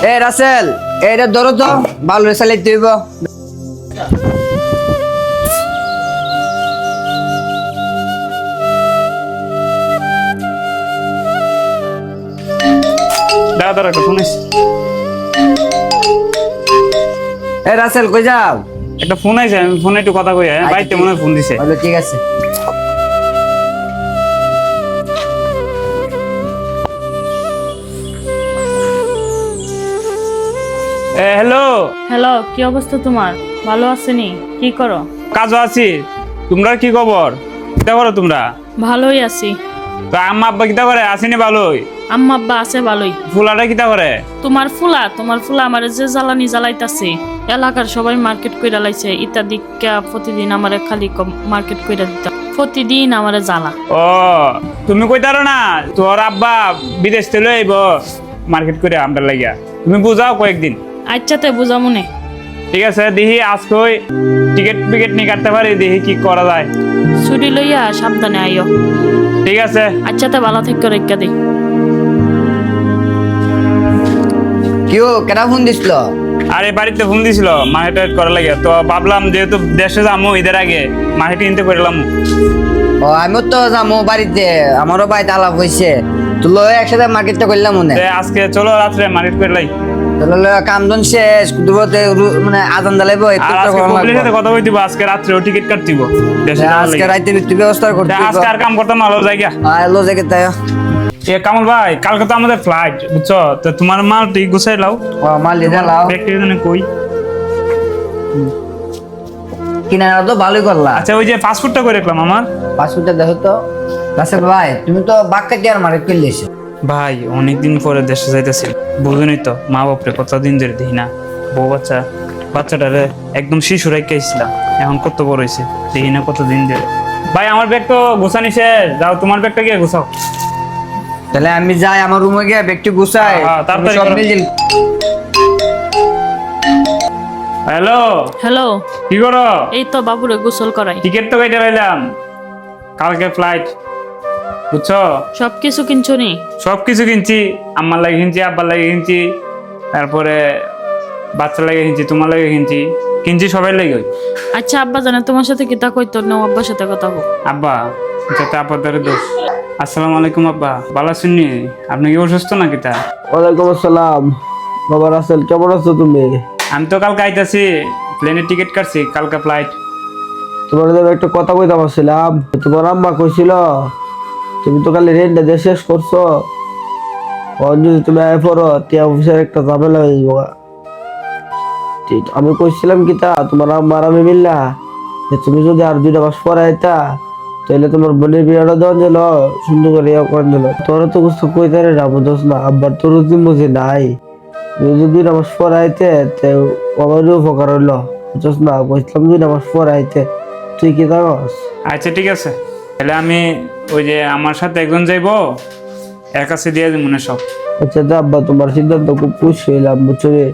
এ রাসেল এটা ধরো তো ভালো চালাইতে হইব। দাদা একটা ফোন এসেছে। এ রাসেল কই যাও? একটা ফোন আইছে, আমি ফোনে একটু কথা কই। বাইতে মনে হয় ফোন দিছে। হলো ঠিক আছে। হ্যালো, হ্যালো, কি অবস্থা তোমার? ভালো আছেনি? কি করো? কাজও আছি। তোমরা কি খবর? কিতা করো তোমরা? ভালোই আছি। তো আম্মা আব্বা কিতা করে? আসেনি ভালোই? আম্মা আব্বা আছে ভালোই। ফুলাটা কিতা করে? তোমার ফুলা আমার যে জ্বালানি জ্বালাইতাছে, এলাকার সবাই মার্কেট কইরা লাইছে। ইত্যাদিকা প্রতিদিন আমারে খালি মার্কেট কইরা দিতা, প্রতিদিন আমারে জ্বালা। ও তুমি কইতারো না তোর আব্বা বিদেশ থেকে আইব মার্কেট করে আমরা লাগিয়া, তুমি বুঝাও কয়েকদিন। আচ্ছাতে বুঝা মনে। ঠিক আছে, দেখি আজকে টিকিট ফিকেট নিয়ে কাটতে পারি, দেখি কি করা যায়। ছুটি লইয়া সাবধানে আইও। ঠিক আছে। আচ্ছাতে ভালো থেকে রেখা দিই। কিও কেনা ফোন দিছিল? আরে বাড়িতে ফোন দিছিল মার্কেট করা লাগে, তো ভাবলাম যেহেতু দেশে যাবো ঈদের আগে মার্কেট কিনতে করলাম। ও আমিও তো যাবো বাড়িতে, আমারও বাড়িতে আলাপ হয়েছে, তো লয় একসাথে মার্কেটটা করলাম মনে। আজকে চলো রাত্রে মার্কেট করে লাই। কামদন শেষ দুপুরে মানে আজান দালাইব কথা কই দিব, আজকে রাত্রে টিকিট কাট দিব দেশে যাওয়ার আজকে লাগি। রাইতে তুই ব্যবস্থা করতে আজকে আর কাম করতাম না, জায়গা আলো জায়গা তাই। কামাল ভাই, কালকে তো আমাদের ফ্লাইট, বুঝছো? তো তোমার মাল তুই গুছাই লাও। ও মাল লিদা লাও কই কিনা তো ভালোই করলা। আচ্ছা, ওই যে পাসপোর্টটা করে রাখলাম আমার। পাসপোর্টটা দেখো তো। রাসেল ভাই তুমি তো বাক্কাটি আর মার্কেট করলে এসে। ভাই অনেকদিন পরে দেশে যাইতেছি, বুঝুনই তো, মা বাপরে কতদিন ধরে দেখি না। বউ বাচ্চাটারে একদম শিশু রেখেছিলাম, এখন কত বড় হয়েছে দেখি না কতদিন ধরে। ভাই আমার ব্যাগ তো গোছানি শেষ, যাও তোমার ব্যাগটা গিয়ে গোছাও। তাহলে আমি যাই আমার রুমে গিয়ে ব্যাগটি গুছাই। তাড়াতাড়ি সব করো। মিল হ্যালো, হ্যালো, কি করো? এই তো বাবুরে গোসল করাই। টিকিট তো কেটে রাইলাম, কালকে ফ্লাইট, বুঝছো? সবকিছু কিনছো নি? সবকিছু কিনছি, আম্মার লাগে কিনছি, আব্বার লাগে কিনছি, তারপরে বাচ্চার লাগে কিনছি, তোমার লাগে কিনছি সবাই লাগে। আচ্ছা, আব্বা জানে তোমার সাথে কিতা কইতো না? আব্বার সাথে কথা বল। আব্বা যাতে আপাতত দোষ। আসসালামু আলাইকুম আব্বা, ভালো আছেন নি? আপনি কি অসুস্থ নাকি? তা ওয়ালাইকুম আসসালাম। বাবা রাসেল, কেমন আছো তুমি? আমি তো কালকে আইতাছি, প্লেনের টিকিট কাটছি, কালকে ফ্লাইট। তোমার জন্য একটা কথা কইতে পারছিলাম। তোমার আম্মা কইছিল তুমি তো কালি রেন্টটা দিয়ে শেষ করছো, যদি তুমি আয় পড়ো টিয়া অফিসের একটা ঝামেলা হয়ে যাবো। ঠিক, আমি কইছিলাম কি তা তোমার আম্মা আর আমি মিললা যে তুমি যদি আর 2 মাস পরে আইতা তাহলে তোমার বোনের বিয়েটা দেওয়া দিল, সুন্দর করে ইয়ে করে দিল। তোর তো কিছু কইতে রে না, বুঝোস না? আব্বার তো রুজি মুজি নাই, তুমি যদি 2 মাস পরে আইতে আমারও উপকার হইলো, বুঝোস না? কইছিলাম 2 মাস পরে আইতে, তুই কি জানোস? আচ্ছা ঠিক আছে, তাহলে আমি ওই যে আমার সাথে একজন যাইবো, এর কাছে দিয়ে দিই মনে সব। আচ্ছা যা আব্বা, তোমার সিদ্ধান্ত খুব খুশি হইলাম, বুঝছো রে?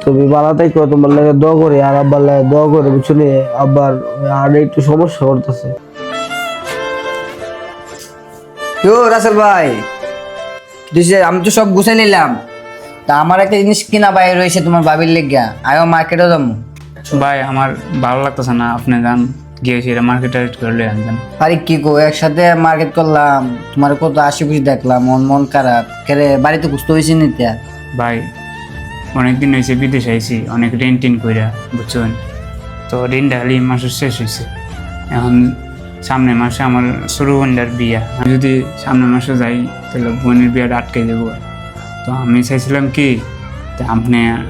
তুমি ভালো থাকো, তোমার লাগে দোয়া করি আর আব্বার লাগে দোয়া করে, বুঝছো রে? আব্বার আর একটু সমস্যা করতেছে। কেউ রাসেল ভাই আমি তো সব গুছাই নিলাম, তা আমার একটা জিনিস কিনা বাইরে রয়েছে তোমার বাবির লেগা, আমিও মার্কেটও যাবো। ভাই আমার ভালো লাগতেছে না, আপনি যান গিয়েছি মার্কেট করলে আনবেন। আরে কি গো, একসাথে মার্কেট করলাম, তোমার কত আশি দেখলাম, মন মন খারাপ কেরে, বাড়িতে বুঝতে হয়েছে নিতে। ভাই অনেকদিন হয়েছে বিদেশ আইছি, অনেক ঋণ টিন কইরা, বুঝছেন তো? ঋণটা খালি মাসের শেষ হয়েছে, এখন সামনের মাসে আমার ছোট বোনটার বিয়া। আমি যদি সামনের মাসে যাই তাহলে বোনের বিয়াটা আটকে দেবো। তো আমি চাইছিলাম কি,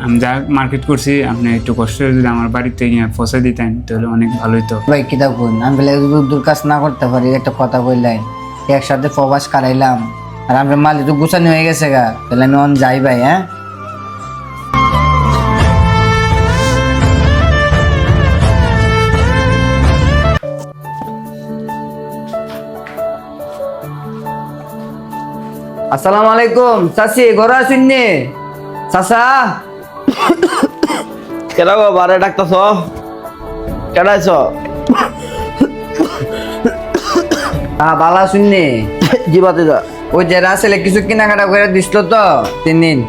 আমি যা মার্কেট করছি আপনি একটু কষ্ট করে যদি আমার বাড়িতে গিয়ে পৌঁছে দিতেন তাহলে অনেক ভালো হতো। ভাই কিতা কোন, আমি বলে দূর কাজ না করতে পারি, একটা কথা বললাই, একসাথে প্রবাস কাটাইলাম, আর আমরা মালি তো গুছানি হয়ে গেছে গা, তাহলে আমি অন যাই ভাই। হ্যাঁ আসসালামু আলাইকুম চাচি, ঘরে আছেন নি? চাচা কেন গো বারে ডাকতেছ? কেন আইছ? ভালো আছেন নি? জি বাতি যা। ওই যে রাসেলে কিছু কেনাকাটা করে দিছিল তো 3 দিন,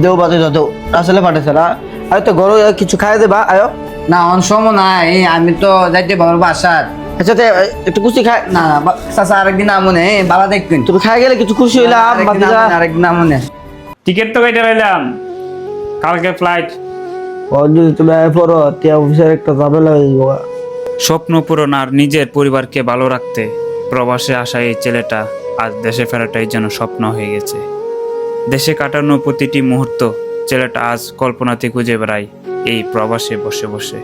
দেও বাদে দেও আসলে পাঠাইছে না আয় তো ঘরে কিছু খাই দেবা আয়ো না অন সময় নাই আমি তো যাইতে পারবো বাসার। আচ্ছা তে একটু খুশি খাই না না চাচা আরেকদিন আমনে বাবা দেখবেন। তুমি খাই গেলে কিছু খুশি হইলাম আরেকদিন আমনে। টিকিট তো কেটে লাইলাম, কালকে ফ্লাইট। যদি তুমি আয় পড়ো টিয়া অফিসের একটা ঝামেলা হয়ে যাবো। স্বপ্ন পূরণ আর নিজের পরিবারকে ভালো রাখতে প্রবাসে আসা এই ছেলেটা আজ দেশে ফেরাটাই যেন স্বপ্ন হয়ে গেছে। দেশে কাটানো প্রতিটি মুহূর্ত ছেলেটা আজ কল্পনাতে খুঁজে বেড়ায় এই প্রবাসে বসে বসে।